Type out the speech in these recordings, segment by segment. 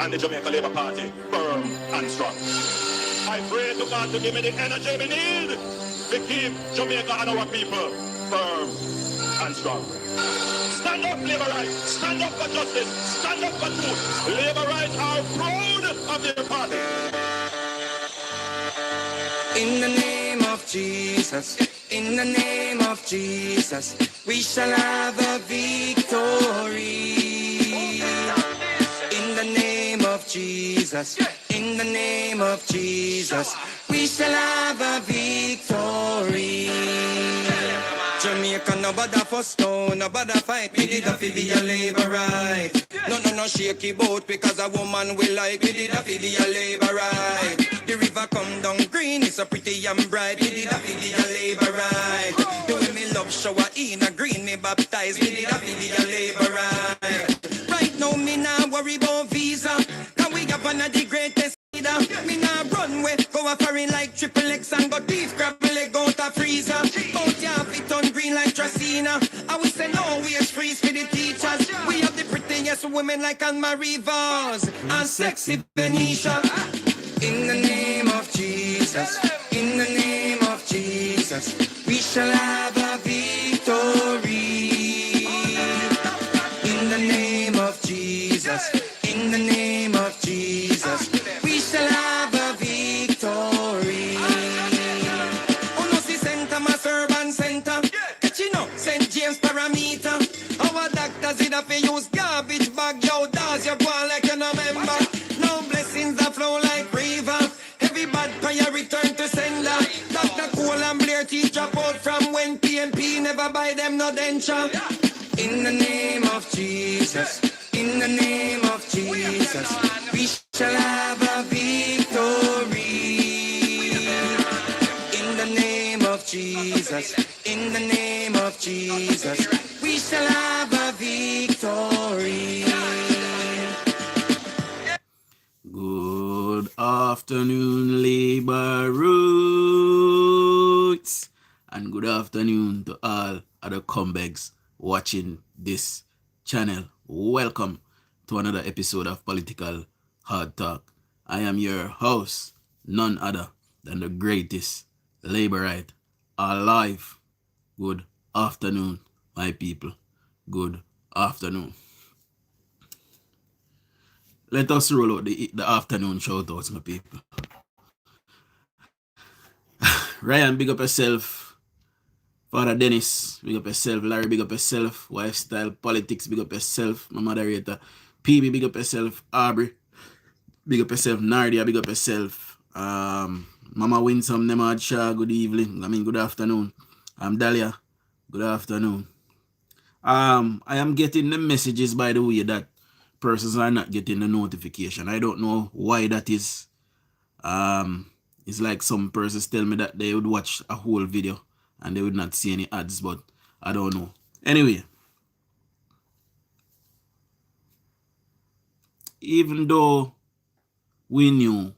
and the Jamaica Labour Party firm and strong. I pray to God to give me the energy we need to keep Jamaica and our people firm and strong. Stand up, Labour Rights. Stand up for justice. Stand up for truth. Labour Rights are proud of their party. In the name of Jesus, in the name of Jesus, we shall have a victory. In the name of Jesus, in the name of Jesus, we shall have a victory. Jamaica, no bother for stone, no bother fight. We did a fi be a labor right. No shaky boat because a woman will like. We did a fi be a labor right. The river come down green, it's so pretty and bright. We did a fi be a labor right. The way me love shower in a green, me baptized. We did a fi be a labor right. Right now me nah worry about visa, cause we have one of the greatest leader. Me nah run way, go a foreign like triple X and go beef crab leg out a freezer. Bout ya fit on green like Tracina. I will say no waste freeze for the teachers. We have the prettiest women like Anne-Marie Vaz and sexy Venetia. In the name of Jesus, in the name of Jesus, we shall have a victory. In the name of Jesus, in the name of Jesus, we shall have a victory. Oh no, see Center, Mass Urban Center, catching up St. James Parameter. Our doctors did have to use garbage bag, yo, does you go like you no member. No blessings that flow like river. Every bad prayer return to sender. Dr. Cole and Blair teach drop out from when PNP never buy them no denture. In the name of Jesus, in the name of Jesus, we shall have a victory. In the name of Jesus, in the name of Jesus, we shall have a victory. Good afternoon, Labour Roots, and good afternoon to all other comebacks watching this channel. Welcome to another episode of Political Hard Talk. I am your host, none other than the greatest Labourite alive. Good afternoon, my people. Good afternoon. Let us roll out the afternoon shout-outs, my people. Ryan, big up yourself. Father Dennis, big up yourself. Larry, big up yourself. Lifestyle Politics, big up yourself. My moderator. PB, big up yourself. Aubrey, big up yourself. Nardia, big up yourself. Mama Winsome, Nemad Shah, good evening. Good afternoon. Dahlia, good afternoon. I am getting the messages, by the way, that persons are not getting the notification. I don't know why that is. It's like some persons tell me that they would watch a whole video and they would not see any ads, but I don't know. Anyway, even though we knew,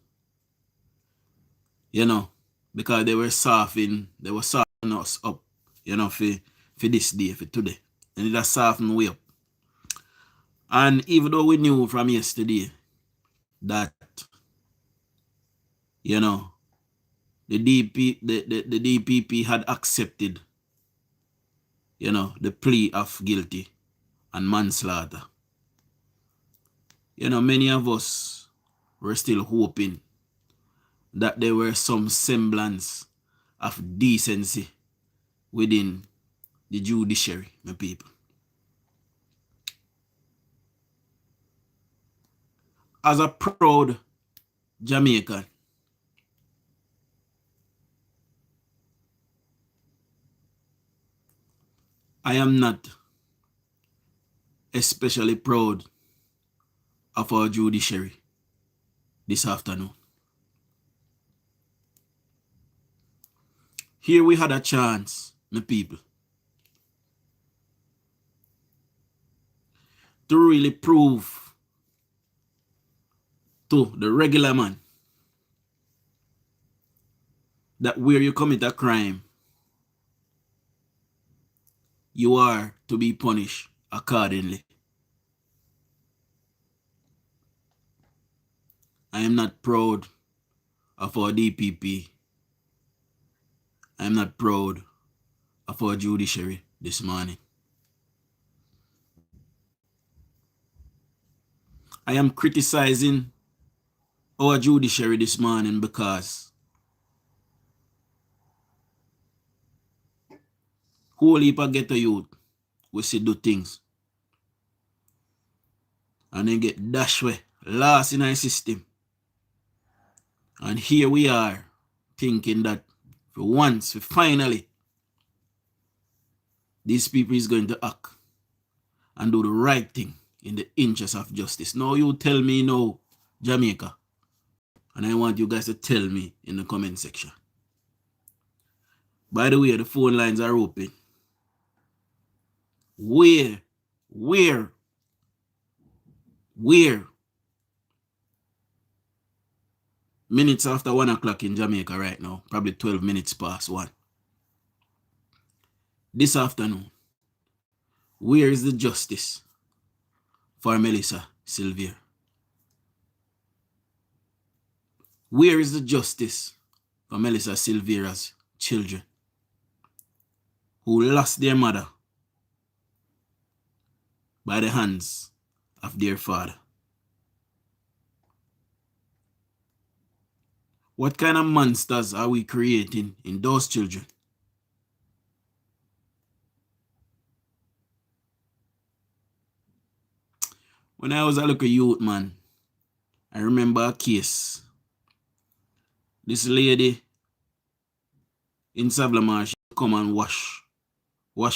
because they were softening us up, for this day, for today. And it has softened way up. And even though we knew from yesterday that, the DPP had accepted, the plea of guilty and manslaughter. Many of us were still hoping that there were some semblance of decency within the judiciary, my people. As a proud Jamaican, I am not especially proud of our judiciary this afternoon. Here we had a chance, my people, to really prove to the regular man that where you commit a crime, you are to be punished accordingly. I am not proud of our DPP. I am not proud of our judiciary this morning. I am criticizing our judiciary this morning because whole heap of ghetto youth we see do things and then get dashed away, lost in our system. And here we are thinking that for once, for finally, these people is going to act and do the right thing in the interest of justice. Now you tell me no, Jamaica. And I want you guys to tell me in the comment section. By the way, the phone lines are open. Where minutes after 1 o'clock in Jamaica right now, probably 12 minutes past 1. This afternoon, where is the justice for Melissa Sylvia? Where is the justice for Melissa Sylvia's children who lost their mother by the hands of their father? What kind of monsters are we creating in those children? When I was a little youth, man, I remember a case. This lady in Savlamar, she come and wash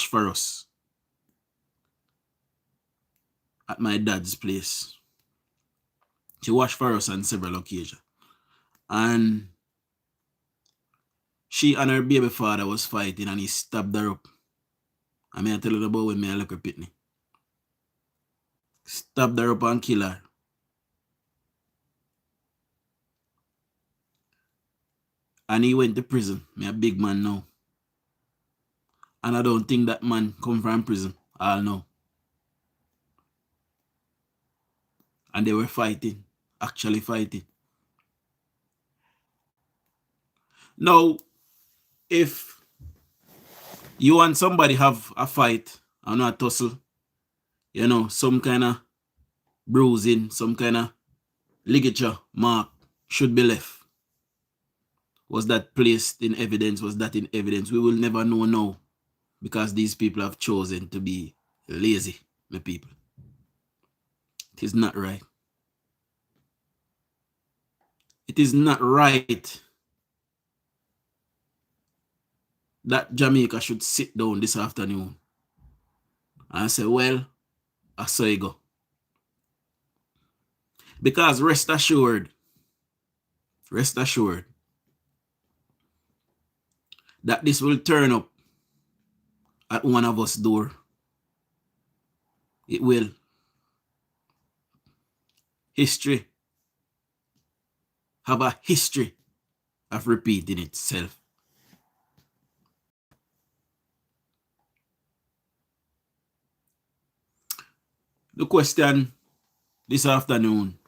for us at my dad's place. She washed for us on several occasions. And she and her baby father was fighting and he stabbed her up. I mean, I tell you about when I look at Pitney. Stabbed her up and killed her. And he went to prison. Me a big man now. And I don't think that man come from prison. I'll know. And they were fighting. Actually fighting. Now, if you and somebody have a fight and a tussle, you know, some kind of bruising, some kind of ligature mark should be left. Was that placed in evidence? Was that in evidence? We will never know now because these people have chosen to be lazy, my people. It is not right. It is not right that Jamaica should sit down this afternoon and say, well, I saw you go. Because rest assured, that this will turn up at one of us door. It will. History have a history of repeating itself. The question this afternoon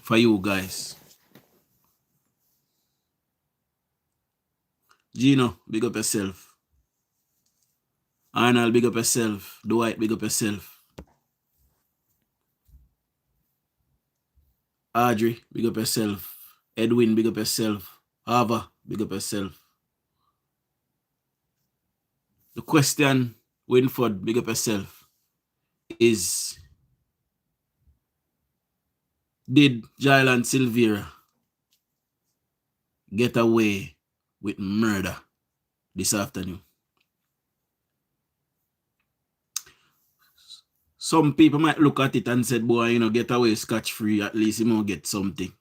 for you guys. Gino, big up yourself. Arnold, big up yourself. Dwight, big up yourself. Audrey, big up yourself. Edwin, big up yourself. Ava, big up yourself. The question, Winford, big up yourself, is did Jylan Silvera get away with murder this afternoon? Some people might look at it and said, boy, you know, get away scotch-free, at least you might get something.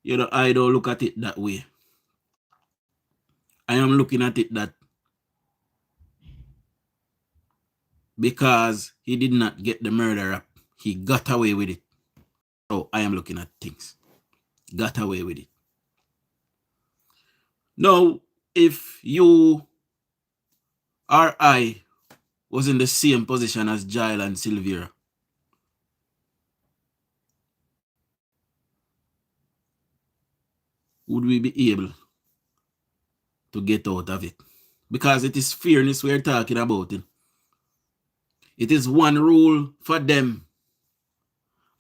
You know, I don't look at it that way. I am looking at it that because he did not get the murder rap, he got away with it. So I am looking at things. Got away with it. Now, if you or I was in the same position as Jylan Silvera, would we be able to get out of it? Because it is fairness we're talking about. It is one rule for them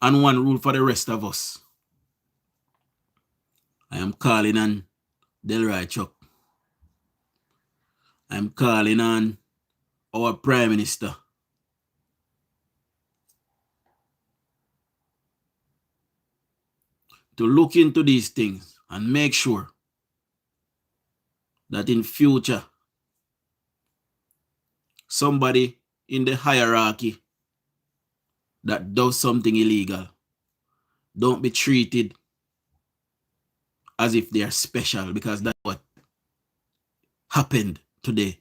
and one rule for the rest of us. I am calling on Delroy Chuck. I'm calling on our Prime Minister to look into these things and make sure that in future somebody in the hierarchy that does something illegal don't be treated as if they are special, because that's what happened today.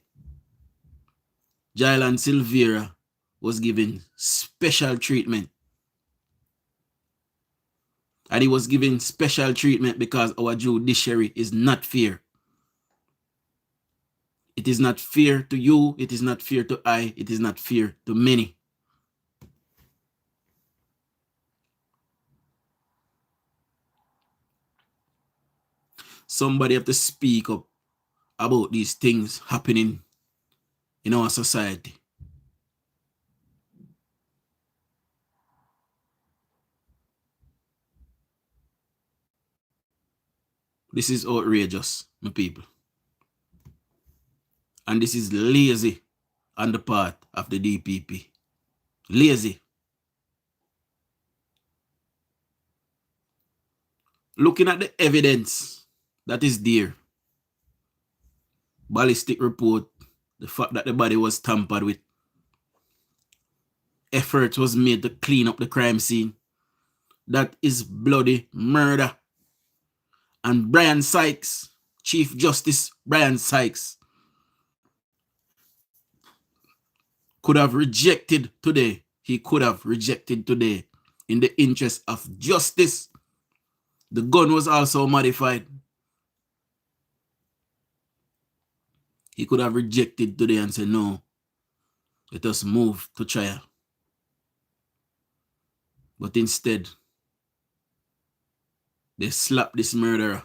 Jailan Silvera was given special treatment. And he was given special treatment because our judiciary is not fair. It is not fair to you. It is not fair to I. It is not fair to many. Somebody have to speak up about these things happening in our society. This is outrageous, my people. And this is lazy on the part of the DPP. Lazy. Looking at the evidence that is there, ballistic report, the fact that the body was tampered with, effort was made to clean up the crime scene, that is bloody murder. And Brian Sykes, Chief Justice Brian Sykes, could have rejected today. He could have rejected today in the interest of justice. The gun was also modified. He could have rejected today and said, no, let us move to trial. But instead, they slapped this murderer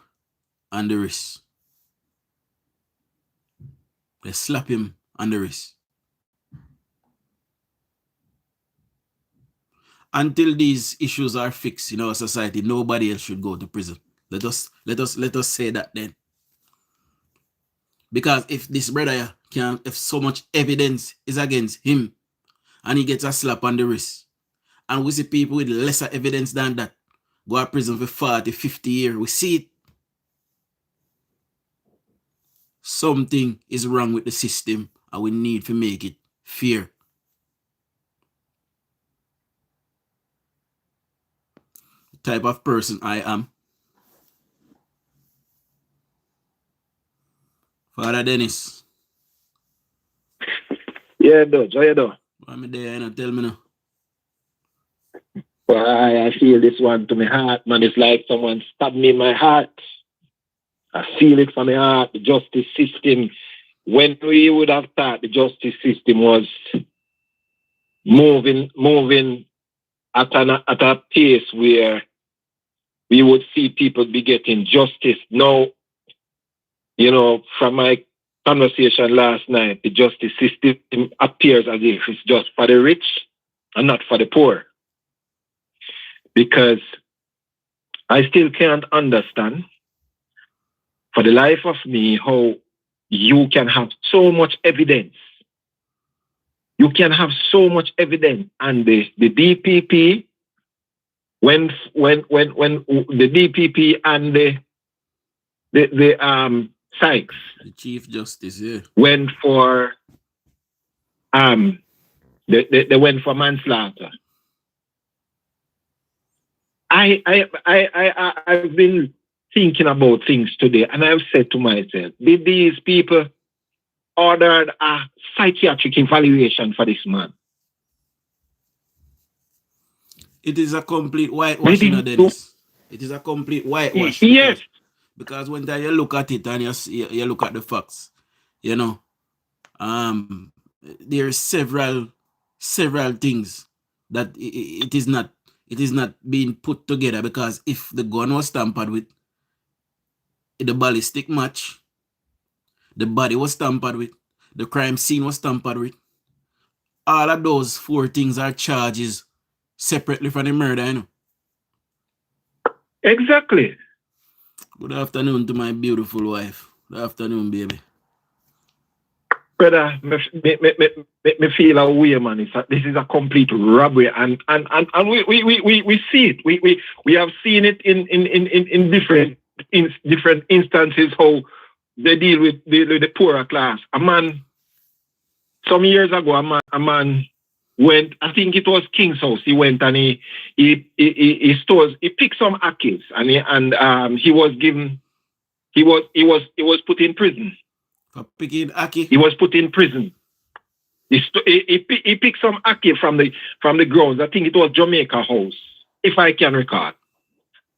on the wrist. They slap him on the wrist. Until these issues are fixed in our society, nobody else should go to prison. Let us say that then. Because if this brother if so much evidence is against him and he gets a slap on the wrist, and we see people with lesser evidence than that go to prison for 40, 50 years, we see it. Something is wrong with the system and we need to make it fair. The type of person I am. Father Dennis. Yeah, Dodge, how you doing? Why me there, you know, tell me now. Well, I feel this one to my heart, man. It's like someone stabbed me in my heart. I feel it from my heart. The justice system, when we would have thought the justice system was moving at a pace where we would see people be getting justice. Now, you know, from my conversation last night, the justice system appears as if it's just for the rich and not for the poor. Because I still can't understand, for the life of me, how you can have so much evidence. You can have so much evidence, and the DPP, when the DPP and the Sykes, the Chief Justice, yeah, went for they went for manslaughter. I've been thinking about things today, and I've said to myself, did these people ordered a psychiatric evaluation for this man? It is a complete whitewash, you know, Dennis. It is a complete whitewash. Yes. Because when you look at it and you look at the facts, you know, there are several things that it is not being put together, because if the gun was tampered with, the ballistic match, the body was tampered with, the crime scene was tampered with. All of those 4 things are charges separately from the murder, you know. Exactly. Good afternoon to my beautiful wife. Good afternoon, baby. Brother, me feel a way, man. This is a complete robbery, and we see it. We have seen it in different instances how they deal with the poorer class. A man, some years ago, a man went. I think it was King's house. He went and he stores. He picked some akis and he was given. He was put in prison. For picking Aki? He was put in prison. He picked some Aki from the grounds. I think it was Jamaica House, if I can recall.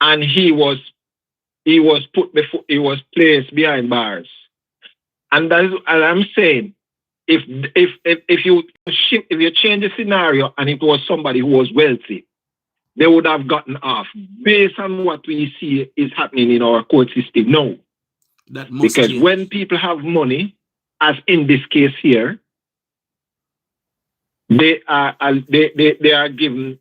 And he was placed behind bars. And I'm saying, if you change the scenario and it was somebody who was wealthy, they would have gotten off based on what we see is happening in our court system now. Because change. when people have money, as in this case here, they are given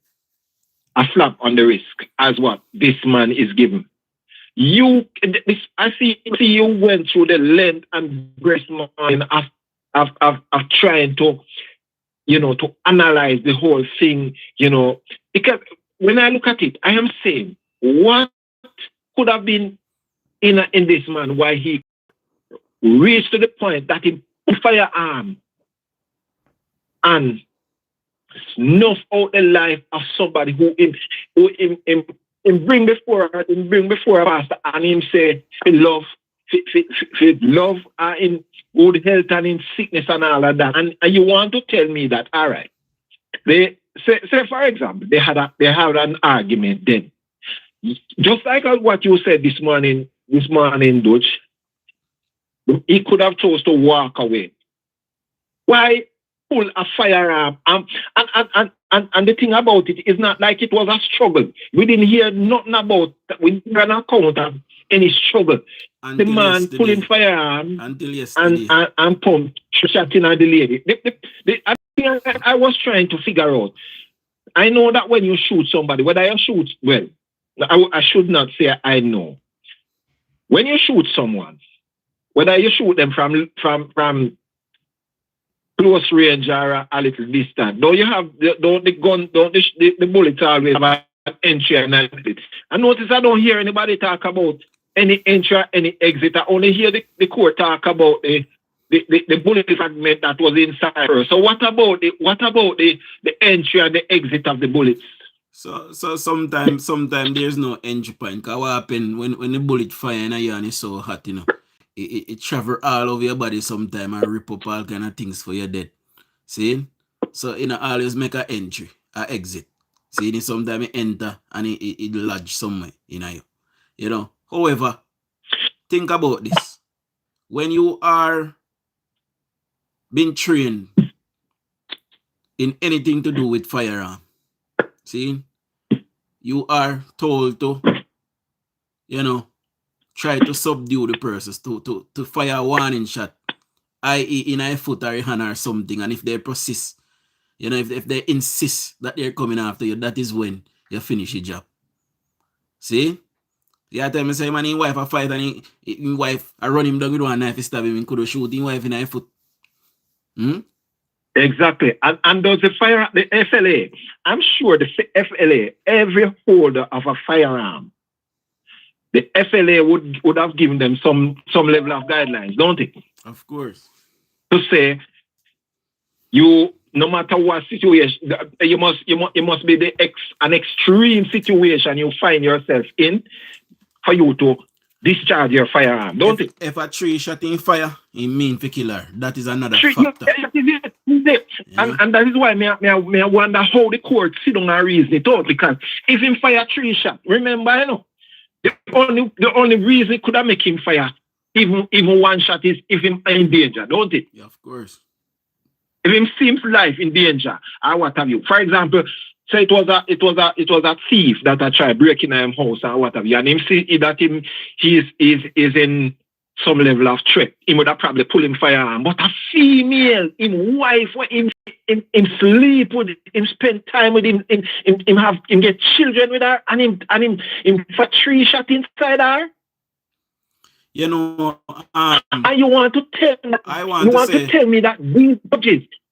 a slap on the wrist as what this man is given. I see you went through the length and breadth of trying to, to analyze the whole thing, because when I look at it, I am saying, what could have been in this man, why he reached to the point that he put firearm and snuff out the life of somebody who bring before a pastor and him say love in good health and in sickness and all of that. And you want to tell me that, all right, they say for example, they had an argument then. Just like what you said this morning, Dutch, he could have chose to walk away. Why pull a firearm? And the thing about it is not like it was a struggle. We didn't hear nothing about that. We didn't hear an account of any struggle. The man yesterday. pulling firearm Until yesterday. and pump shooting at the lady. I was trying to figure out. I know that when you shoot somebody, whether you shoot, well, I should not say I know. When you shoot someone, whether you shoot them from close range or a little distance, the bullets always have an entry and an exit. I notice I don't hear anybody talk about any entry or any exit. I only hear the court talk about the bullet fragment that was inside her. So what about the entry and the exit of the bullets? So sometimes there's no entry point. Because what happen when the bullet fire in you and it's so hot, it travel all over your body sometime and rip up all kind of things for your dead. See? So always make an entry, an exit. See, sometimes it enter and it lodge somewhere in you. However, think about this. When you are being trained in anything to do with firearm, see, you are told to, try to subdue the person, to fire a warning shot, i.e. in a foot or a hand or something. And if they persist, if they insist that they're coming after you, that is when you finish your job. See? Yeah, tell me say man, his wife a fight and his wife a run him down with one knife, he stab him, he could have shoot his wife in a foot. Exactly. And does the FLA, I'm sure the FLA, every holder of a firearm, the FLA would have given them some level of guidelines, don't it? Of course. To say, you, no matter what situation, you must be an extreme situation you find yourself in for you to discharge your firearm, don't it? If a tree shot in fire, it mean for killer. That is another factor. Yeah. And that is why me wonder how the court sit down and reason it out. Because if him fire 3 shots, remember, the only reason it could have make him fire even 1 shot is if him in danger, don't it? Yeah, of course. If him seems life in danger, or what have you. For example, So it was a thief that I tried breaking in his house and whatever. And him see that he is in some level of threat. He would have probably pulled him firearm. But a female, him wife, him sleep with him, spend time with him, him get children with her, and him for 3 shots inside her. You know, and you want to tell me, to tell me that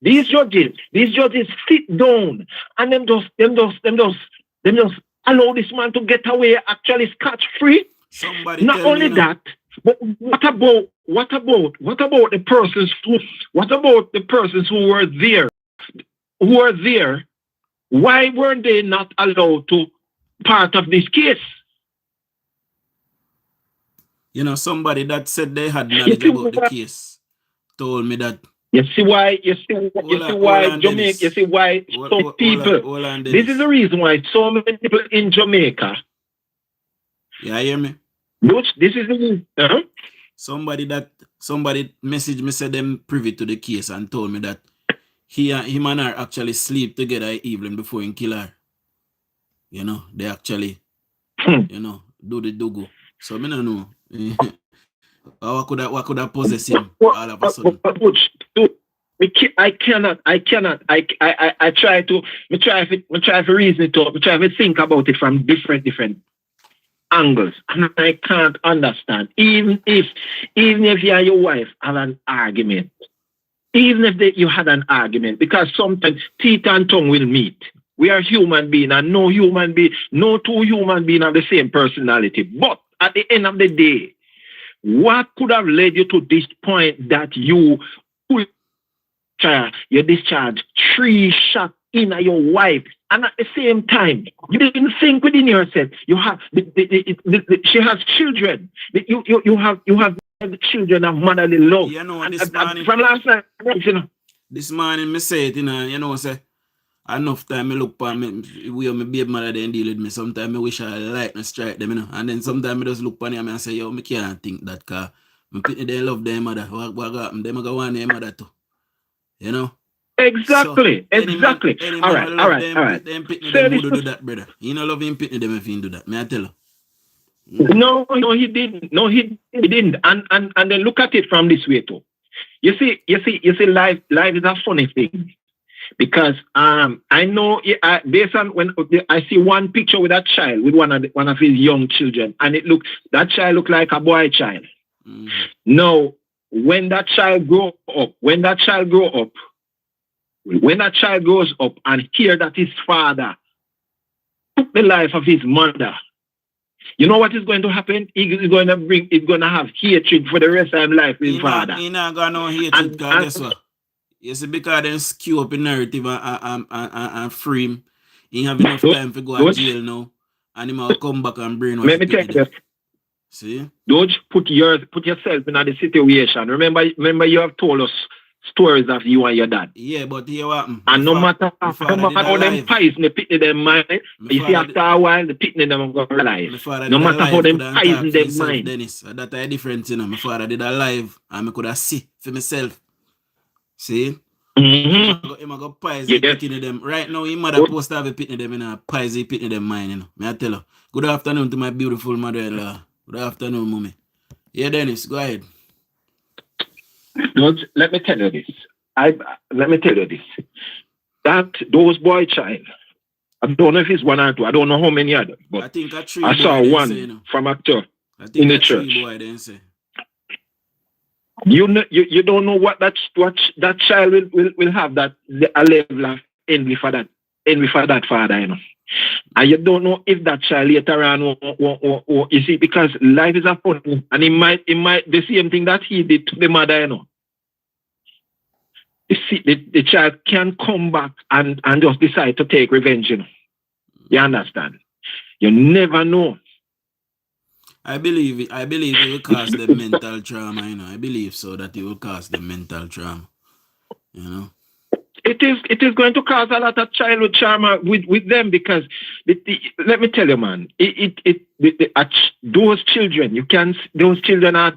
these judges sit down and them just allow this man to get away actually scotch free. Somebody not only that, but what about the persons who were there? Why weren't they not allowed to part of this case? You know, somebody that said they had knowledge about the case told me that. You see why Jamaica, you see why some people, this is the reason why so many people in Jamaica. Yeah, hear me? Which, this is the reason. Somebody messaged me, said them privy to the case and told me that him and her actually sleep together evening before he kill her. You know, they actually, you know, do the dogo. So I don't know. what could I possess him all of a sudden? I cannot. I try to reason it up. I try to think about it from different angles, and I can't understand. Even if you and your wife have an argument, even if you had an argument, because sometimes teeth and tongue will meet. We are human beings, and no two human beings have the same personality. But at the end of the day, what could have led you to this point that you discharge 3 shots in your wife, and at the same time you didn't think within yourself you have she has children. You have the children of motherly love. You know, and, this morning, from last night, you know. This morning me say it, you know, say enough time me look for me where my baby mother then deal with me. Sometimes I wish I like to strike them, you know. And then sometimes I just look for them and say, yo, me can't think that car. Me people they love their mother. What happen? Them go want their mother too. You know? Exactly. So, exactly. All right. Them pitney them would do that, brother. You know, love him pitney them if he do that. May I tell you? No, he didn't. No, he didn't. And then look at it from this way too. You see, life is a funny thing. Because I know based on when I see one picture with that child, with one of his young children, and that child looked like a boy child. Mm. Now, when that child grows up and hear that his father took the life of his mother, you know what is going to happen? He's going to have hatred for the rest of his life for his father. He's not going to know hatred, because guess what? You see, because they skew up in narrative and frame, he have enough time to go to jail now, and he might come back and brainwash. Let me tell you. See? Don't put yourself in the situation. Remember you have told us stories of you and your dad. Yeah, but here what happened? And no matter how them pies they pitney them mind, you see after a while the pitney them go alive. No matter how them pies in them mind. Dennis, that's a difference, you know. My father did alive and I could have see for myself. See? Mm-hmm. I got pies pitney them. Right now, his mother post have a pitney them in a pies pitney them mind, you know. May I tell her. Good afternoon to my beautiful mother-in-law. Good afternoon, mommy. Yeah, Dennis, go ahead. Let me tell you this. That those boy child, I don't know if it's 1 or 2. I don't know how many others, but I think a 3 I saw one say, you know. from actor in the church. Boy, then say. You don't know what that child will have a level of envy for that father, you know. And you don't know if that child later on or you see, because life is a fun, and it might the same thing that he did to the mother, you know. You see, the child can come back and just decide to take revenge, you know. You understand? You never know. I believe it will cause them mental trauma, you know. I believe so that it will cause them mental trauma, you know. It is going to cause a lot of childhood trauma with them, because let me tell you, man, those children are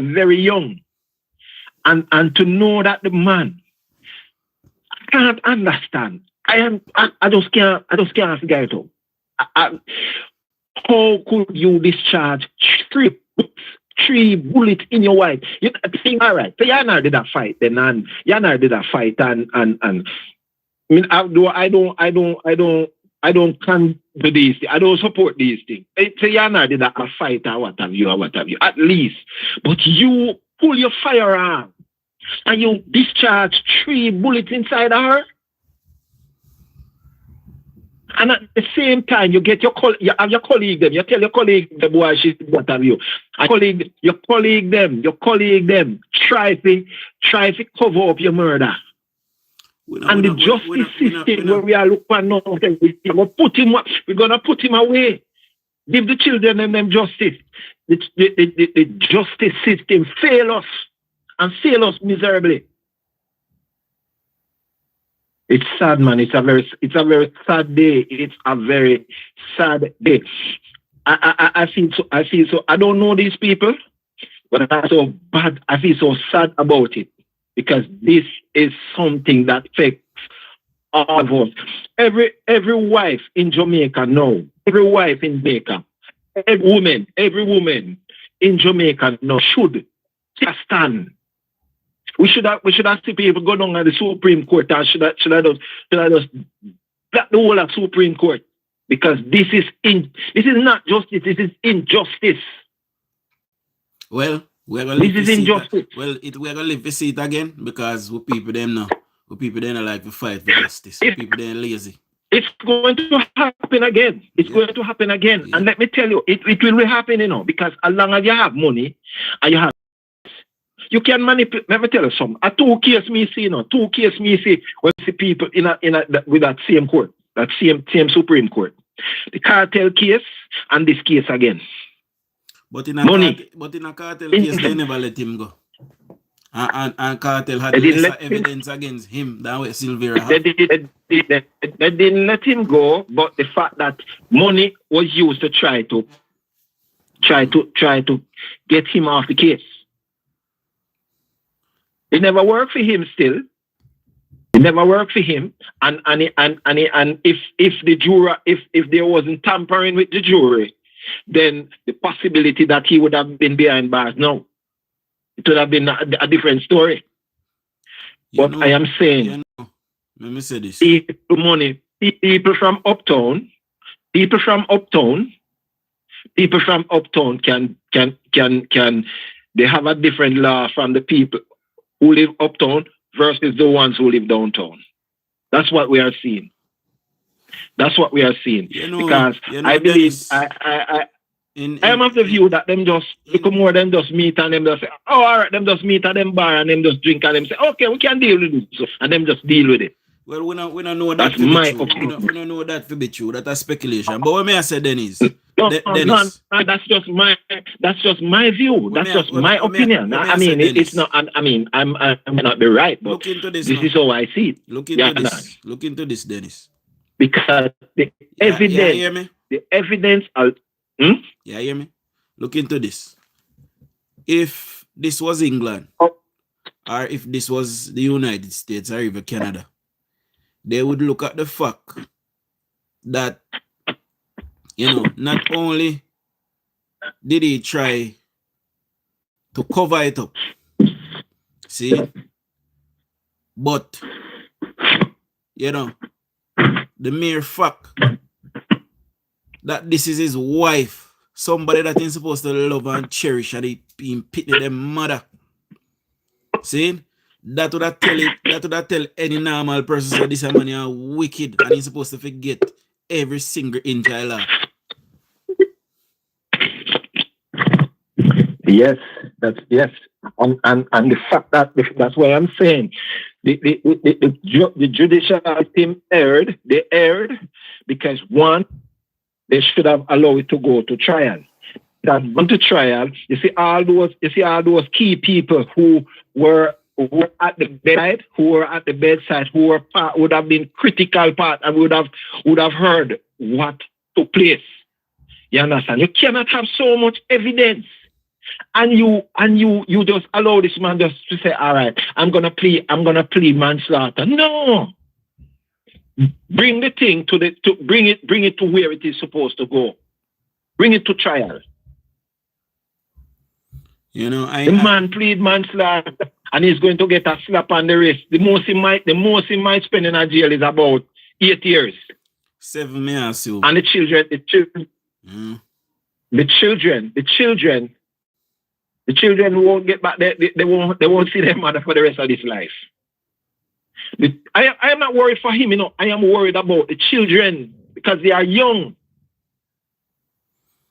very young, and to know that the man, I can't understand I just can't figure it out. How could you discharge three bullets in your wife? You think, all right, so Yana did that fight then, and Yana did that fight, and I mean, I don't come to these things. I don't support these things. So Yana did that a fight or what have you, at least. But you pull your firearm and you discharge 3 bullets inside of her. And at the same time, you get you have your colleague them. You tell your colleague the boy she's what have you. Your colleague them try to cover up your murder. And the justice system where we are looking now, we're gonna put him away. Give the children them justice. The justice system fail us and fail us miserably. It's sad, man. It's a very sad day. It's a very sad day. I feel so. I don't know these people, but I'm so bad. I feel so sad about it because this is something that affects all of us. Every wife in Jamaica now, every wife in Jamaica, every woman in Jamaica now should stand. We should have seen people go down at the Supreme Court and should have just block the whole of Supreme Court because this is not justice. This is injustice. Well, we're gonna live injustice. We're gonna live to see it again because we people them now. We people them like to fight for justice. People them lazy. It's going to happen again. It's going to happen again. Yeah. And let me tell you, it will happen, because as long as you have money and you have, you can manipulate. Let me tell you something. A 2 case me see, when see people with that same court, that same Supreme Court, the cartel case and this case again. But in a cartel case, they never let him go. And cartel had lesser evidence against him than what Silvera had. They didn't let him go, but the fact that money was used to try to get him off the case. It never worked for him still. It never worked for him. And if the juror, if there wasn't tampering with the jury, then the possibility that he would have been behind bars, no. It would have been a different story. But I am saying, let me say this. People from uptown can they have a different law from the people who live uptown versus the ones who live downtown. That's what we are seeing. Because I believe I am of the view that them just look more than just meet and them just say, oh, all right, them just meet at them bar and them just drink and them say, okay, we can deal with it. And them just deal with it. Well, we don't know that. That's my opinion. We don't know that to be true. That's speculation. But what may I say, Dennis? Dennis. That's just my view. That's just my opinion. I mean, it's not. I mean, I may not be right, but look into this. This is how I see it. Look into this. Look into this, Dennis. Because the evidence, hear me? the evidence. Yeah, hear me? Look into this. If this was England, or if this was the United States, or even Canada, they would look at the fact that, not only did he try to cover it up, see, but, the mere fact that this is his wife, somebody that he's supposed to love and cherish, and he being pity their mother. See? That would have tell any normal person that this man is wicked and he's supposed to forget every single inch I love. Yes, yes. And the fact that that's what I'm saying. The judicial team erred. They erred because one, they should have allowed it to go to trial. That went to trial. You see all those key people who were at the bedside, who would have been critical part and would have heard what took place. You understand? You cannot have so much evidence. And you just allow this man just to say, all right, I'm gonna plead manslaughter. No. bring the thing bring it to where it is supposed to go. Bring it to trial. You know, the man plead manslaughter and he's going to get a slap on the wrist. The most he might spend in a jail is about 8 years. 7 may I assume. And the children won't get back. They won't see their mother for the rest of this life. I am not worried for him, you know. I am worried about the children because they are young.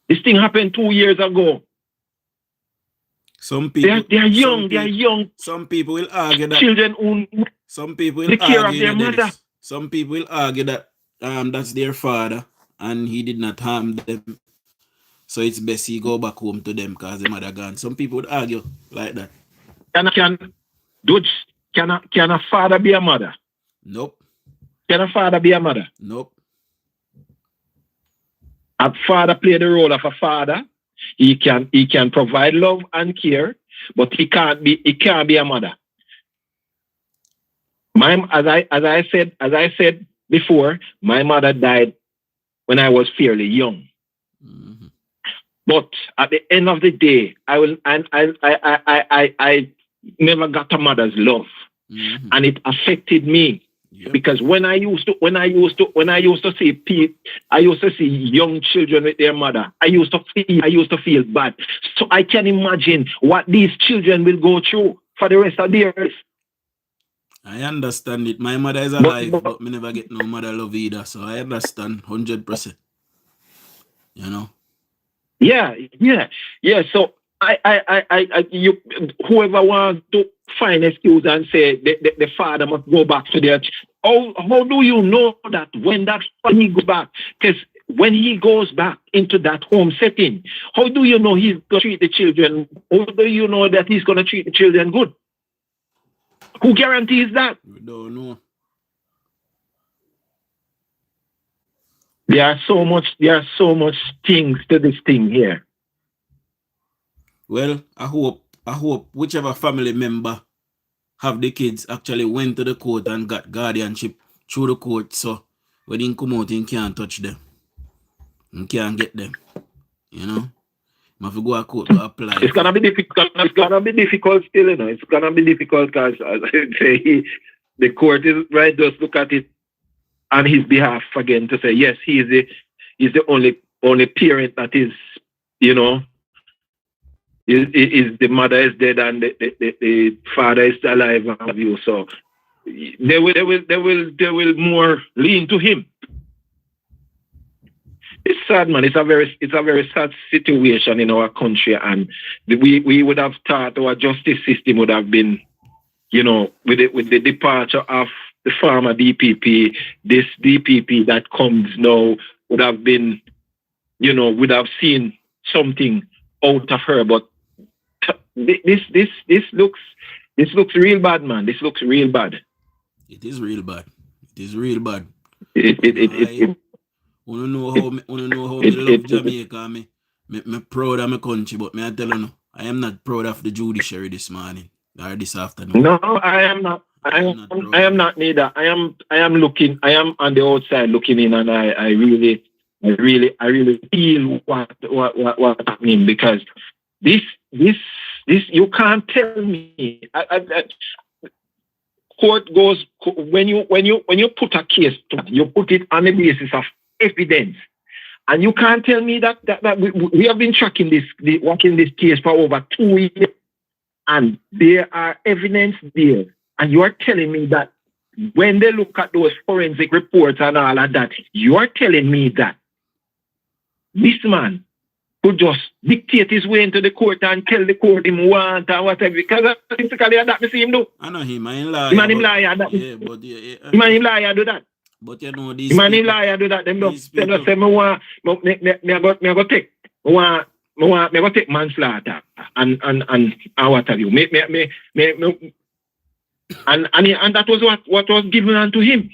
This thing happened 2 years ago. Some people they are young. They are young. Some people will argue that children who some people will take care of argue their that mother. Some people will argue that that's their father and he did not harm them. So it's best he go back home to them because the mother gone. Some people would argue like that. Can a father be a mother? Nope. Can a father be a mother? Nope. A father play the role of a father. He can provide love and care, but he can't be a mother. As I said before, my mother died when I was fairly young. Mm-hmm. But at the end of the day, I never got a mother's love, mm-hmm. and it affected me. Yep. Because when I used to see young children with their mother, I used to feel bad. So I can imagine what these children will go through for the rest of their lives. I understand it. My mother is alive, but me never get no mother love either. So I understand 100%. You know. Yeah. So whoever wants to find excuse and say the father must go back to their how do you know that when he goes back? Because when he goes back into that home setting, how do you know he's going to treat the children? How do you know that he's going to treat the children good? Who guarantees that? We don't know. There are so much things to this thing here. Well, I hope whichever family member have the kids actually went to the court and got guardianship through the court, so when they come out, you can't touch them. You can't get them. You know? You have to go to court to apply. It's gonna be difficult. It's gonna be difficult still, you know. It's gonna be difficult because, as I say, the court is right. Just look at it on his behalf again to say yes, he's the only parent that is, you know. Is the mother is dead and the father is alive and have you, so they will more lean to him. It's sad, man. It's a very sad situation in our country, and we would have thought our justice system would have been, you know, with the departure of the former DPP, this DPP that comes now would have been, you know, would have seen something out of her, but this looks real bad, man. This looks real bad. It is real bad. It is real bad. I don't know how me love Jamaica. Me proud of my country, but me I tell you no, I am not proud of the judiciary this morning or this afternoon. No, I am not. I am not neither. I am on the outside looking in, and I really feel what happening, because this you can't tell me. Court goes when you put a case, you put it on the basis of evidence, and you can't tell me that we have been watching this case for over 2 years, and there are evidence there, and you are telling me that when they look at those forensic reports and all of that, you are telling me that this man could just dictate his way into the court and tell the court him want or whatever, because basically that me see him do. I know him, I ain't liar. Him liar. Him liar do that. But you know these him liar do that. Them just say me go take manslaughter and what have you. And that was what was given unto him.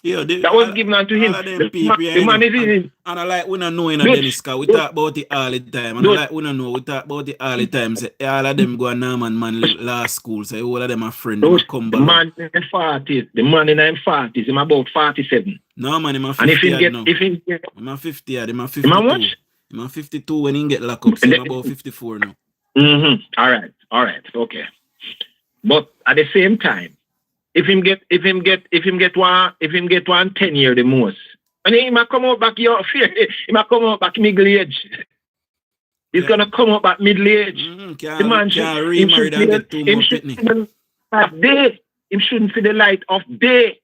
Yeah, that was given unto him. All of them people, The man is in. and I like we don't know in a Dennis, cause we talk about it all the time. And I like we don't know, we talk about it all the time. Say all of them go to Norman man law school. Say all of them are friends. The man in his 40s. The man in his 40s. Him about 47. No man, him a 50 and if he get, now. if he get, him a 50 him a 52. him a what? Him a 52 when he get locked up. So him about 54 now. All right, okay. But at the same time, if him get one 10 year the most, and he might come out back your fear, he might come out back middle age. He's gonna come out back middle age. The man can't remarry and get too much pitney. Him shouldn't see the light of day.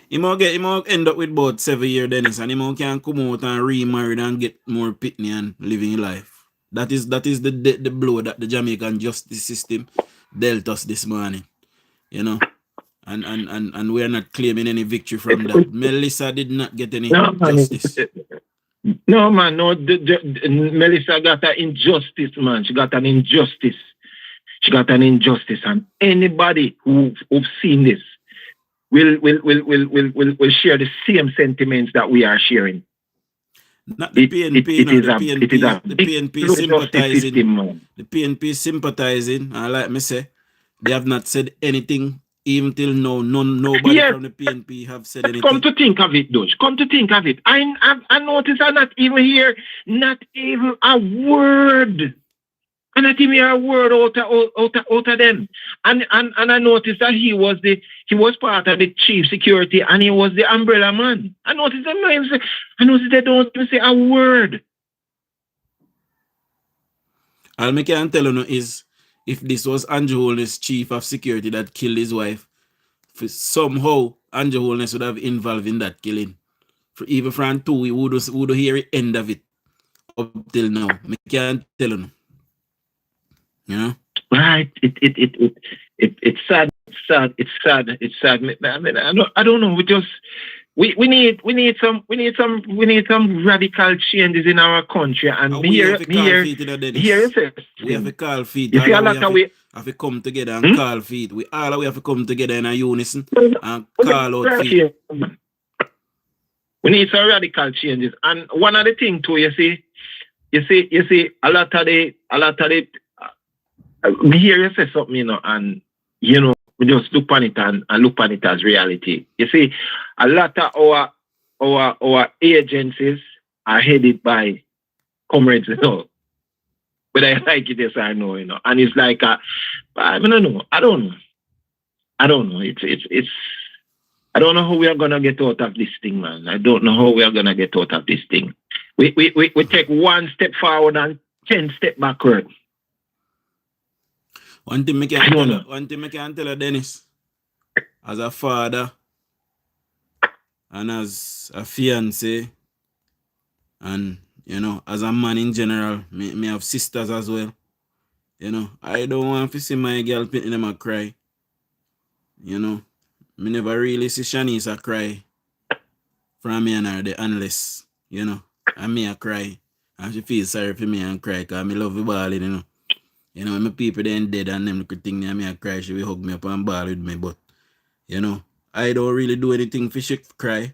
He might end up with about 7 years Dennis, and he can come out and remarry and get more pitney and living life. That is the blow that the Jamaican justice system dealt us this morning. You know. And we are not claiming any victory from that. Melissa did not get any justice. No, man, no. Melissa got an injustice, man. She got an injustice. And anybody who've seen this will share the same sentiments that we are sharing. Not the PNP, the PNP sympathizing. The PNP sympathizing, and like me say, they have not said anything. Even till now, nobody from the PNP have said anything. Come to think of it, Dodge. Come to think of it. I noticed I not even hear not even a word. I not even hear a word out of them. And I noticed that he was part of the chief security and he was the umbrella man. I noticed they don't even say a word. All I can tell you is, if this was Andrew Holness, chief of security, that killed his wife, somehow Andrew Holness would have involved in that killing. Even from 2, we would hear the end of it up till now. I can't tell you. You know? Right. It's sad. It's sad. I don't know. We need some radical changes in our country, and we have a call feed. We have to come together and call feed. We have to come together in a unison and call out feed. We need some radical changes, and one of the things too, you see, a lot of the me hear you say something, you know, and you know. We just look on it and look on it as reality. You see, a lot of our agencies are headed by comrades, you know. Whether I like it, yes or no, you know. And it's like, I don't know. I don't know. I don't know how we are gonna get out of this thing, man. I don't know how we are gonna get out of this thing. We take 1 step forward and 10 steps backward. One thing I can tell you, Dennis, as a father and as a fiance, and you know, as a man in general, me have sisters as well. You know, I don't want to see my girl pitting them a cry. You know, me never really see Shanice cry from me and her unless, you know, and me a cry. And she feels sorry for me and cry because I love the balling, you know. You know, when my people then dead and them could think me I cry, she will hug me up and ball with me. But, you know, I don't really do anything for she cry.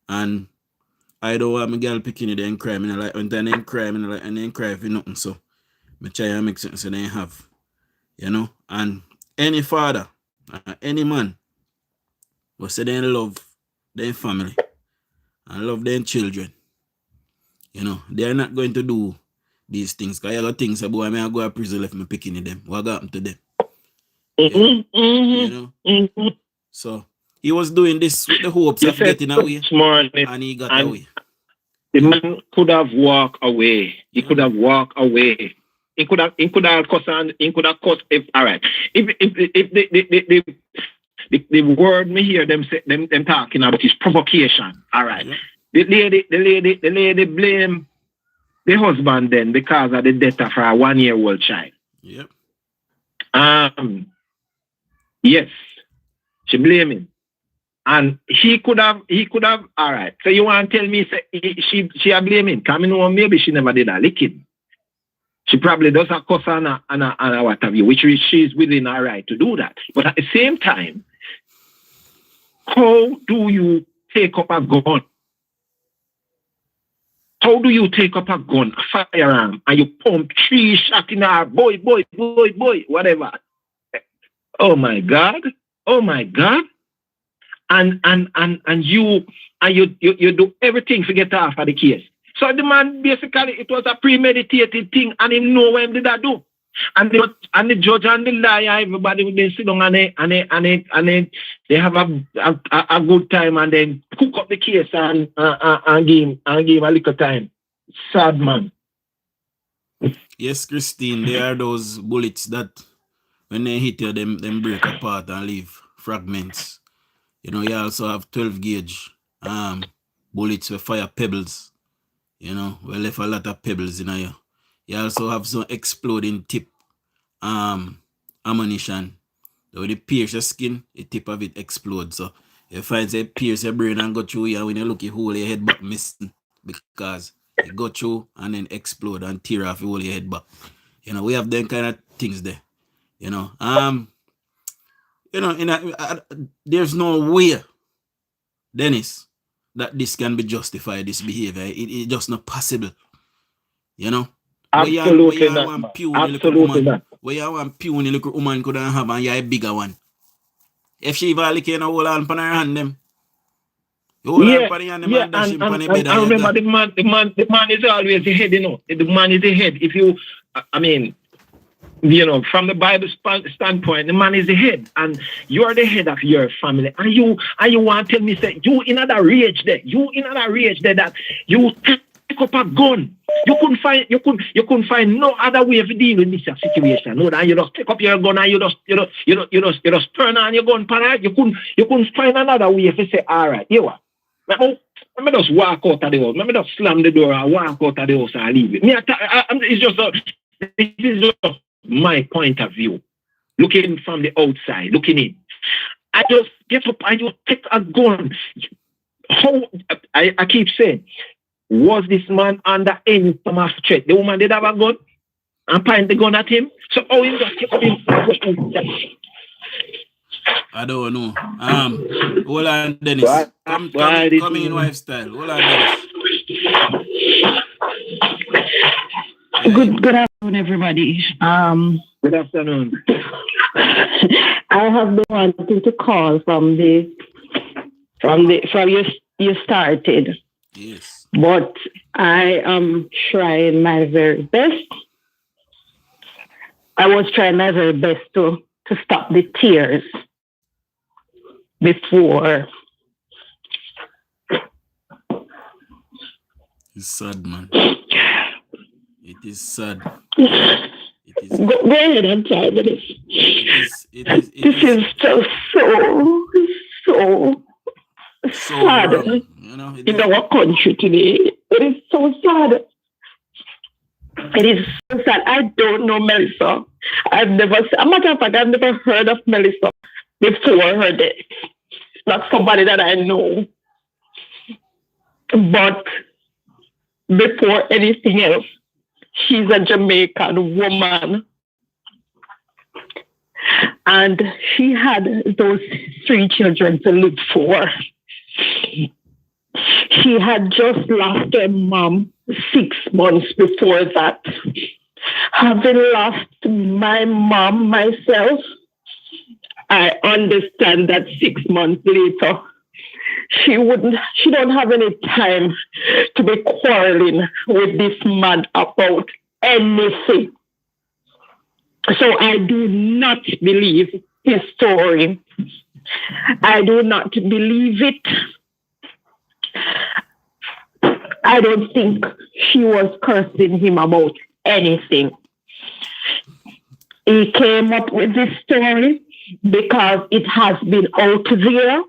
And I don't want my girl picking it and cry. I like when they cry, and then cry for nothing. So, I try and make sense so they have. You know, and any father, any man, will say they love their family and love their children. You know, they are not going to do these things. Because I got things about I go to prison left me picking them. What happened to them? You know? So he was doing this with the hopes of getting away. And he got away. The man could have walked away. He could have walked away. He could have cussed if all right. If the word me hear them say them talking about is provocation. All right. Yeah. The lady blame the husband then because of the death of her 1-year-old child. Yep. Yes. She blame him. And he could have, all right. So you want to tell me she a blame him? Because I know maybe she never did a licking. She probably does a cuss and a what have you, which she's within her right to do that. But at the same time, How do you take up a gun? How do you take up a gun, a firearm, and you pump 3 shots in our boy, whatever? Oh my God! Oh my God! And you do everything to get off of the case. So the man basically it was a premeditated thing, and he know what he did that do. And the judge and the lawyer, everybody would then sit down and they have a good time and then cook up the case and give him a little time. Sad man. Yes, Christine, there are those bullets that when they hit you, them break apart and leave fragments. You know, you also have 12 gauge bullets with fire pebbles. You know, we left a lot of pebbles in you. You also have some exploding tip ammunition. So when it pierce your skin, the tip of it explodes. So you find it pierce your brain and go through you, when you look your whole your head back missing because it go through and then explode and tear off your whole your head back. You know, we have them kind of things there. You know, there's no way, Dennis, that this can be justified, this behavior. It's just not possible. You know? Absolutely not. Absolutely not. Where you want puny little woman could have and you're a bigger one. If she even like in a whole hand on her hand them. You hold on on him and dash him on the bed. I remember the man is always the head, you know. The man is the head. If you from the Bible standpoint, the man is the head, and you are the head of your family. And you want to tell me, say, you in another rage there that you take up a gun. You couldn't find no other way of dealing with this situation. No, that you just take up your gun and you just turn on your gun, parade. You couldn't find another way to say, all right, you what? Let me just walk out of the house. Let me just slam the door and walk out of the house and leave it. This is just my point of view. Looking from the outside, looking in. I just get up and you take a gun. How I keep saying, was this man under any form of threat? The woman did have a gun and point the gun at him. So how you just take up him? I don't know. Hold on, Dennis. Come in, wife style. Hold on, Dennis. Good afternoon, everybody. Good afternoon. I have been wanting to call from you started. Yes. But I am trying my very best. I was trying my very best to stop the tears before. It's sad, man. It is sad. It is. Go ahead and try with this. This is just so sad. Wrong, you know, in our country today. It is so sad. It is so sad. I don't know Melissa. As a matter of fact, I've never heard of Melissa before her death. Not somebody that I know. But before anything else, she's a Jamaican woman. And she had those 3 children to live for. She had just lost her mom 6 months before that. Having lost my mom myself, I understand that 6 months later, she don't have any time to be quarreling with this man about anything. So I do not believe his story. I do not believe it. I don't think she was cursing him about anything. He came up with this story because it has been out there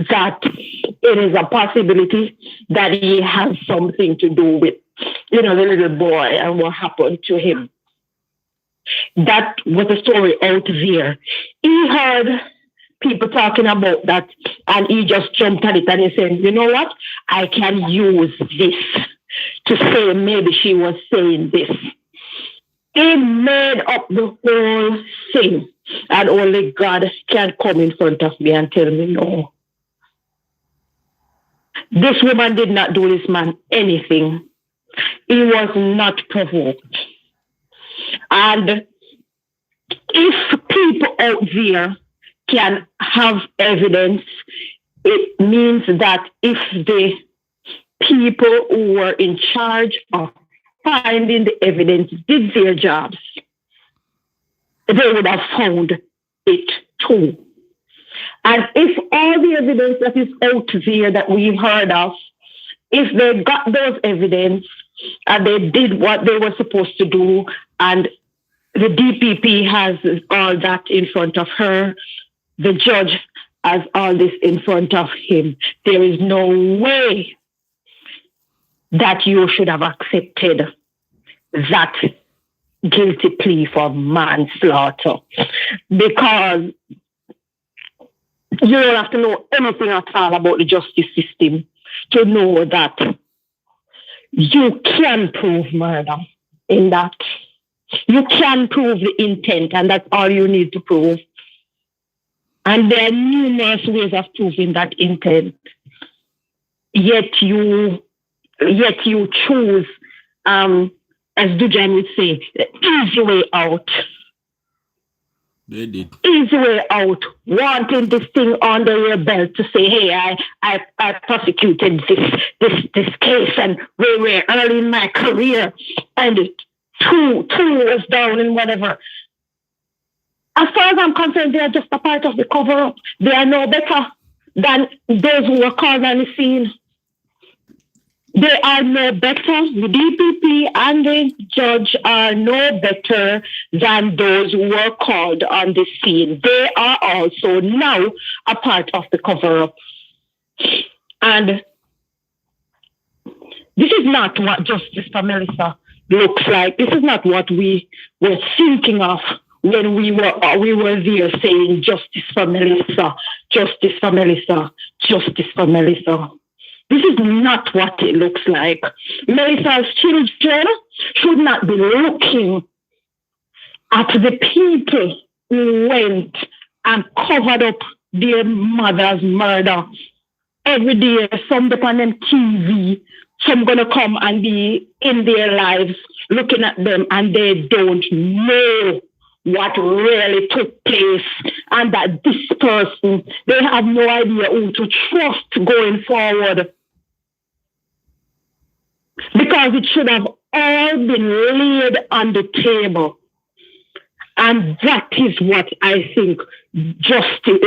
that it is a possibility that he has something to do with, the little boy and what happened to him. That was a story out there. He heard people talking about that and he just jumped at it and he said, you know what? I can use this to say maybe she was saying this. He made up the whole thing and only God can come in front of me and tell me no. This woman did not do this man anything. He was not provoked. And if people out there can have evidence, it means that if the people who were in charge of finding the evidence did their jobs, they would have found it too. And if all the evidence that is out there that we've heard of, if they got those evidence and they did what they were supposed to do, and the DPP has all that in front of her, the judge has all this in front of him, there is no way that you should have accepted that guilty plea for manslaughter, because you don't have to know anything at all about the justice system to know that you can prove murder in that. You can prove the intent, and that's all you need to prove. And there are numerous ways of proving that intent. Yet you choose, as Dujon would say, the easy way out. They did. Easy way out, wanting this thing under your belt to say, hey, I prosecuted this case and we were early in my career and two was down and whatever. As far as I'm concerned, they are just a part of the cover-up. They are no better than those who were called on the scene. They are no better. The DPP and the judge are no better than those who were called on the scene. They are also now a part of the cover-up. And this is not what justice for Melissa looks like. This is not what we were thinking of when we were there saying justice for Melissa, justice for Melissa, justice for Melissa. This is not what it looks like. Melissa's children should not be looking at the people who went and covered up their mother's murder. Every day, some up on them TV, some gonna come and be in their lives looking at them, and they don't know what really took place, and that this person, they have no idea who to trust going forward. Because it should have all been laid on the table. And that is what I think justice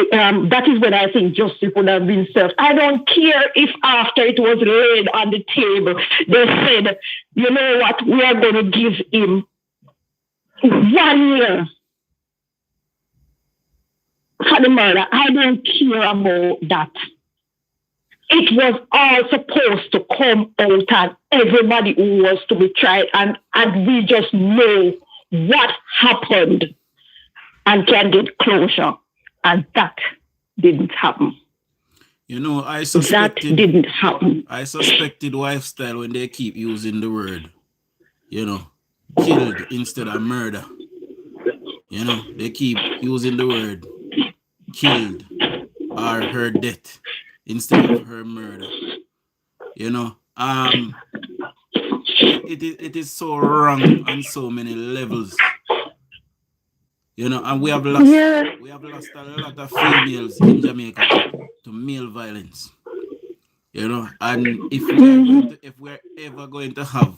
would have been served. I don't care if after it was laid on the table, they said, you know what, we are going to give him 1 year for the murder. I don't care about that. It was all supposed to come out and everybody who was to be tried, and we just know what happened and can get closure. And that didn't happen. You know, that didn't happen. I suspected wife style when they keep using the word, you know, killed instead of murder. You know, they keep using the word killed or her death instead of her murder. You know, it is so wrong on so many levels. You know, and we have lost a lot of females in Jamaica to male violence. You know, and if we're ever going to have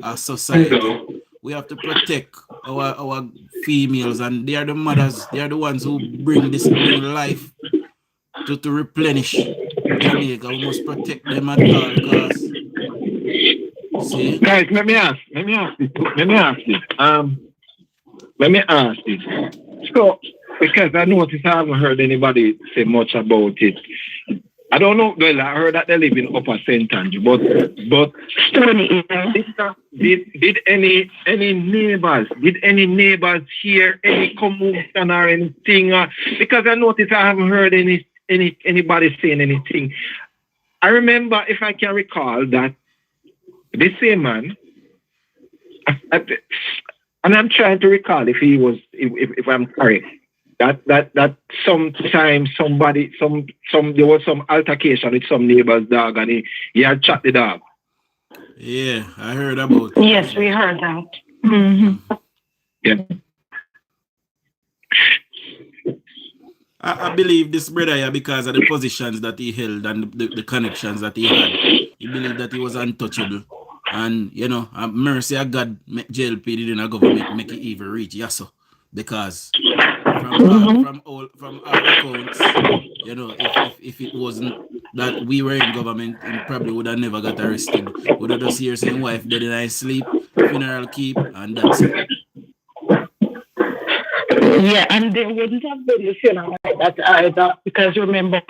a society, we have to protect our females, and they are the mothers, they are the ones who bring this new life to replenish Jamaica. We must protect them at all costs. See? Guys, let me ask this. So, because I noticed I haven't heard anybody say much about it. I don't know. Well, I heard that they live in Upper St. Andrew, but did any neighbors hear any commotion or anything? Because I noticed I haven't heard anybody saying anything. I remember, if I can recall, that this same man, and I'm trying to recall if I'm correct, that sometimes somebody there was some altercation with some neighbor's dog and he had shot the dog. Yeah, I heard about it. Yes, we heard that. Mm-hmm. Yeah. I believe this brother here, because of the positions that he held and the connections that he had, he believed that he was untouchable. And, you know, mercy of God, JLP didn't government make it even reach Yasso. Because from all accounts, you know, if it wasn't that we were in government, he probably would have never got arrested. Would have just hear saying wife dead in his sleep, funeral keep, and that's it. Yeah, and they wouldn't have been the funeral like that either, because remember,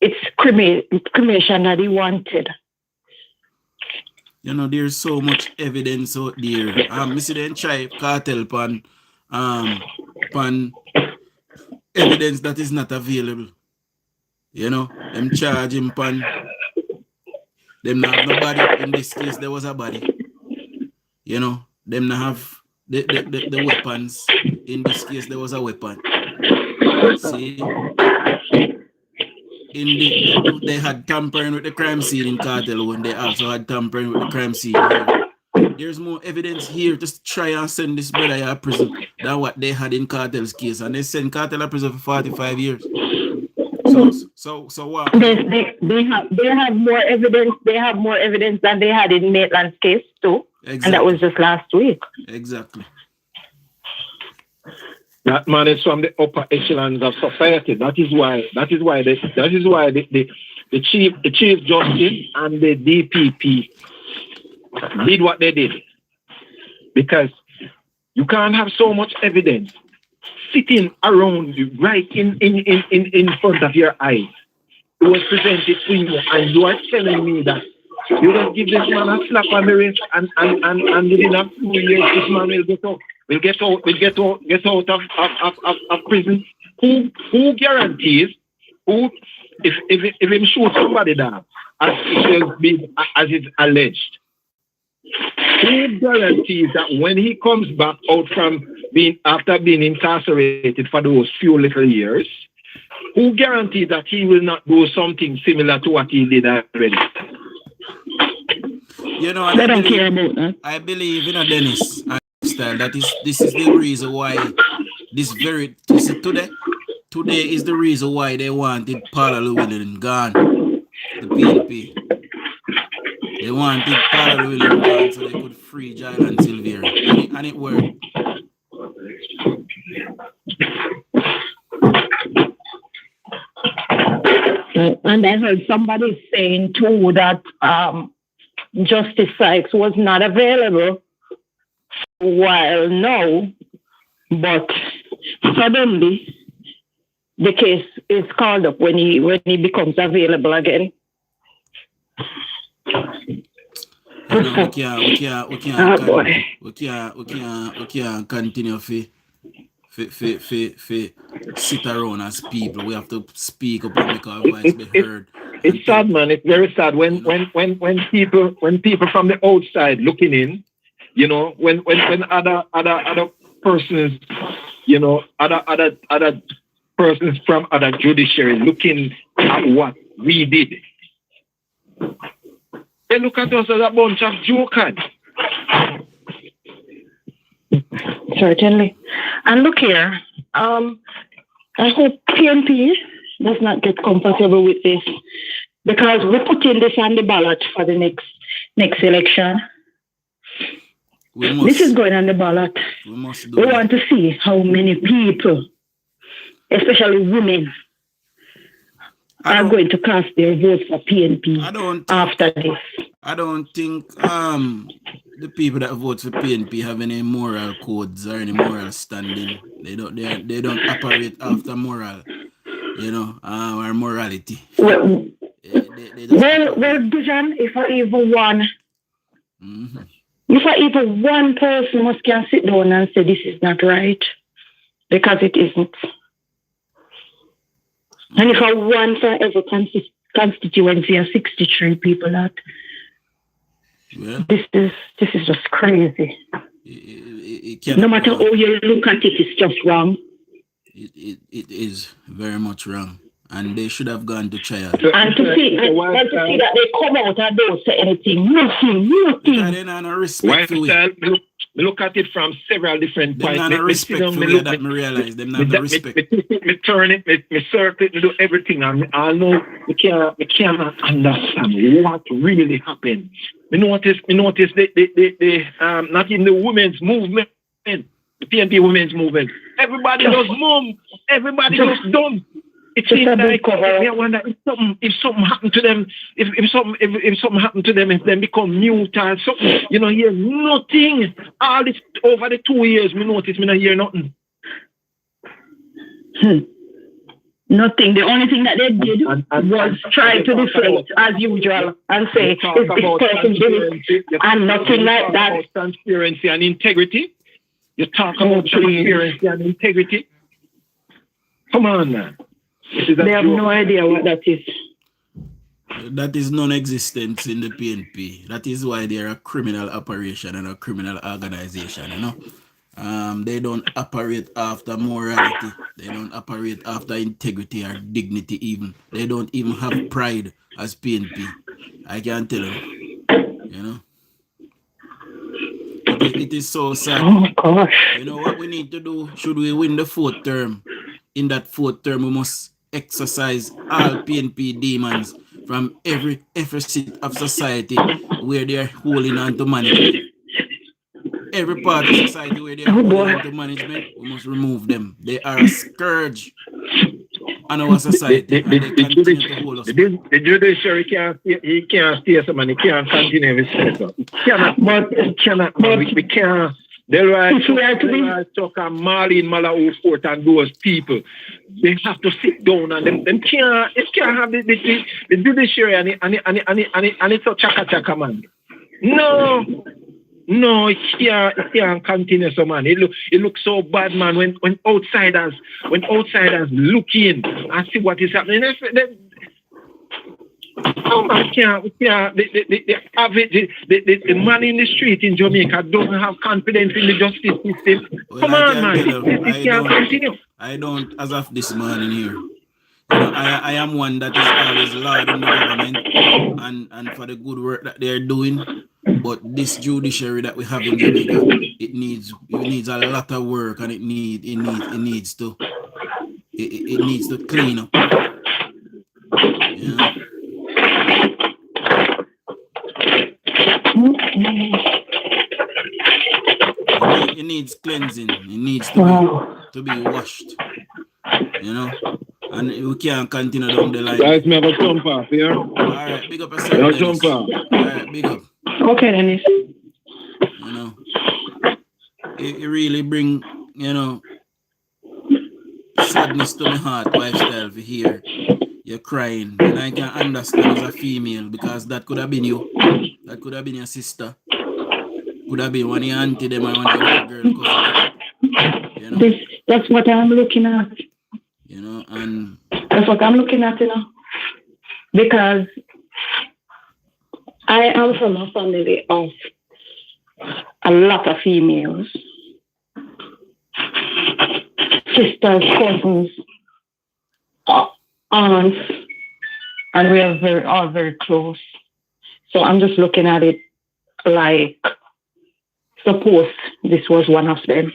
it's cremation that he wanted. You know, there's so much evidence out there. I see them try cartel pan evidence that is not available. You know, them charge him pan. Them not have no body. In this case, there was a body. You know, them not have the weapons. In this case, there was a weapon. See? They had tampering with the crime scene in cartel when they also had tampering with the crime scene here. There's more evidence here to try and send this brother to prison than what they had in cartel's case, and they sent cartel to prison for 45 years. So what? They have more evidence. They have more evidence than they had in Maitland's case too, exactly. And that was just last week. Exactly. That man is from the upper echelons of society. That is why the chief justice and the DPP did what they did. Because you can't have so much evidence sitting around you right in front of your eyes. It was presented to you, and you are telling me that you don't give this man a slap on the wrist and within a few years this man will get out. Will get out of prison. Who guarantees? Who if him shoot somebody down as is alleged? Who guarantees that when he comes back out from after being incarcerated for those few little years, who guarantees that he will not do something similar to what he did already? You know, I don't care about that. I believe in a Dennis style. This is the reason why today is the reason why they wanted Paula Llewellyn gone. The PNP. They wanted Paula Llewellyn gone so they could free Giles and Sylvia. And it worked. And I heard somebody saying too that Justice Sykes was not available for a while now, but suddenly the case is called up when he becomes available again. We can't continue to sit around as people. We have to speak up and make our voice be heard. It's sad, man. It's very sad when people from the outside looking in, you know, when other persons, you know, other persons from other judiciary looking at what we did, they look at us as a bunch of jokers. Certainly. And look here, I hope PNP does not get comfortable with this, because we're putting this on the ballot for the next election. This is going on the ballot. We want to see how many people, especially women, are going to cast their vote for PNP after this. I don't think the people that vote for PNP have any moral codes or any moral standing. They don't operate after moral, you know, or morality. Well, Dujon, if I even one person can sit down and say this is not right, because it isn't. And if I want for every constituency of 63 people that, this is just crazy. No matter how you look at it, it's just wrong. It is very much wrong. And they should have gone to trial. And to see that they come out and don't say anything. Nothing. Because they don't have respect for it. Look at it from several different points. They don't have respect for it, that me realize. They don't have respect. Me turn it, me circle it, me do everything. And I know we cannot understand what really happened. Me notice the not in the women's movement, the PNP women's movement. Everybody was mum. Everybody was dumb. It seems like I wonder if something happened to them, if something happened to them, if they become mute or something, hear nothing. All this over the 2 years, me notice me not hear nothing. Nothing. The only thing that they did was try to deflate as usual and say it's this person did it and nothing like that. Transparency and integrity. You talk about transparency and integrity. Come on, man. They have no idea what that is. That is non-existent in the PNP. That is why they are a criminal operation and a criminal organization, They don't operate after morality. They don't operate after integrity or dignity even. They don't even have pride as PNP. I can tell you, It is so sad. Oh, gosh. What we need to do? Should we win the 4th term? In that 4th term, we must exercise all PNP demons from every seat of society where they are holding on to management. Every part of society where they are holding on to management, we must remove them. They are a scourge on our society. The judiciary can't stay someone, he can't continue with it. We can't. They'll talk and Marlene Malawi Fort and those people. They have to sit down and them can't have the judiciary and it's a chaka man. No, it can't continue so man. It looks so bad, man, when outsiders look in and see what is happening. We can't. The man in the street in Jamaica doesn't have confidence in the justice system. Well, come on, man. It can't continue. I don't, as of this morning here. I am one that is always lauding the government and for the good work that they are doing. But this judiciary that we have in Jamaica, it needs a lot of work, and it needs to clean up. It needs cleansing. It needs to be washed. And we can't continue down the line. Guys, me have a jump off here. All right, big up yourself. Jump off. All right, big up. Okay, Dennis. It really bring, sadness to my heart, lifestyle, to hear you're crying. And I can understand as a female, because that could have been you. That could have been your sister. Could have been one of your auntie them and one of your girl cousin. That's what I'm looking at. And that's what I'm looking at, because I am from a family of a lot of females, sisters, cousins, aunts, and we are all very close. So I'm just looking at it like, suppose this was one of them.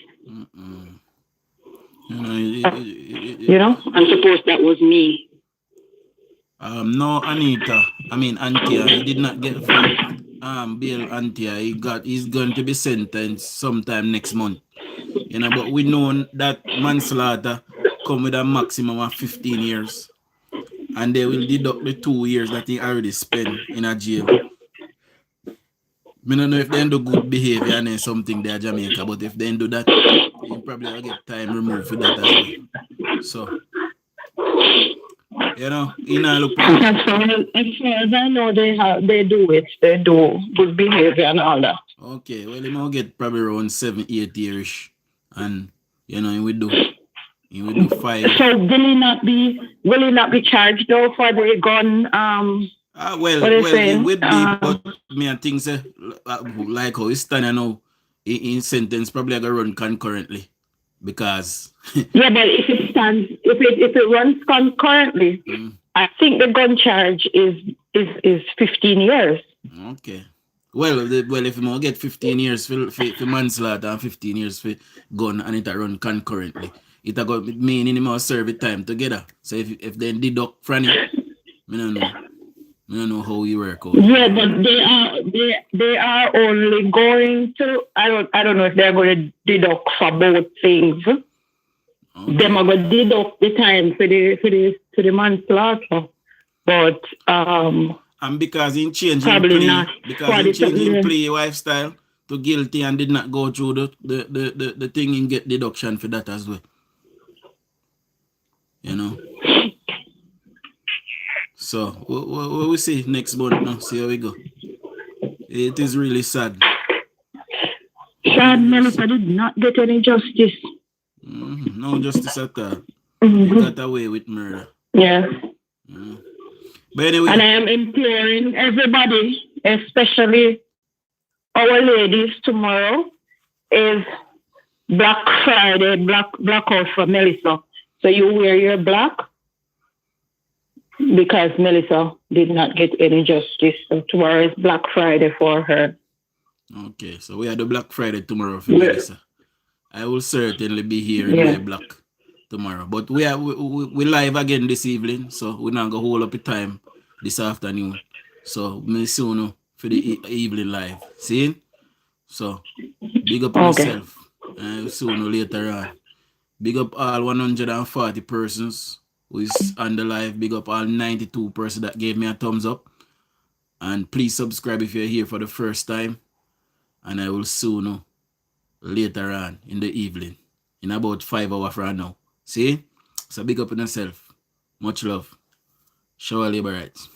And suppose that was me. No, Anita. I mean, Antia. He did not get bail. Antia. He's going to be sentenced sometime next month. But we know that manslaughter come with a maximum of 15 years, and they will deduct the 2 years that he already spent in a jail. I don't know if they do good behavior and then something there, Jamaica, but if they do that, you probably will get time removed for that as well. So, look. As far as I know, they do it. They do good behavior and all that. Okay, well, he might get probably around 7-8 years, and he will do 5. So will he not be charged though for the gun? Well, it would be, but I think like how it's standing now, in sentence probably going to run concurrently, because yeah, but if it's if it runs concurrently, I think the gun charge is 15 years. Okay. Well, if you get 15 years for manslaughter and 15 years for gun and it run concurrently, it got mean in more serve it time together. So if they deduct from it, I don't know how you work out. Yeah, but they are only going to. I don't know if they're going to deduct for both things. Okay. Them are going to deduct the time for the manslaughter, but and because in changing probably plea, not. because in changing plea lifestyle to guilty and did not go through the thing and get deduction for that as well. You know. So we'll see next month now. See how we go. It is really sad. Sad Melissa did not get any justice. No justice at all. He got away with murder. Yeah. But anyway. And I am imploring everybody, especially our ladies, tomorrow is Black Friday, blackout for Melissa. So you wear your black because Melissa did not get any justice. So tomorrow is Black Friday for her. Okay, so we have the Black Friday tomorrow for Melissa. I will certainly be here in my black tomorrow. But we live again this evening, so we're not going to hold up the time this afternoon. So me soon for the evening live. See? So big up yourself. Soon or later on. Big up all 140 persons who is on the live. Big up all 92 persons that gave me a thumbs up. And please subscribe if you're here for the first time. And I will soon later on in the evening. In about 5 hours from now. See? So big up on yourself. Much love. Show all your rights.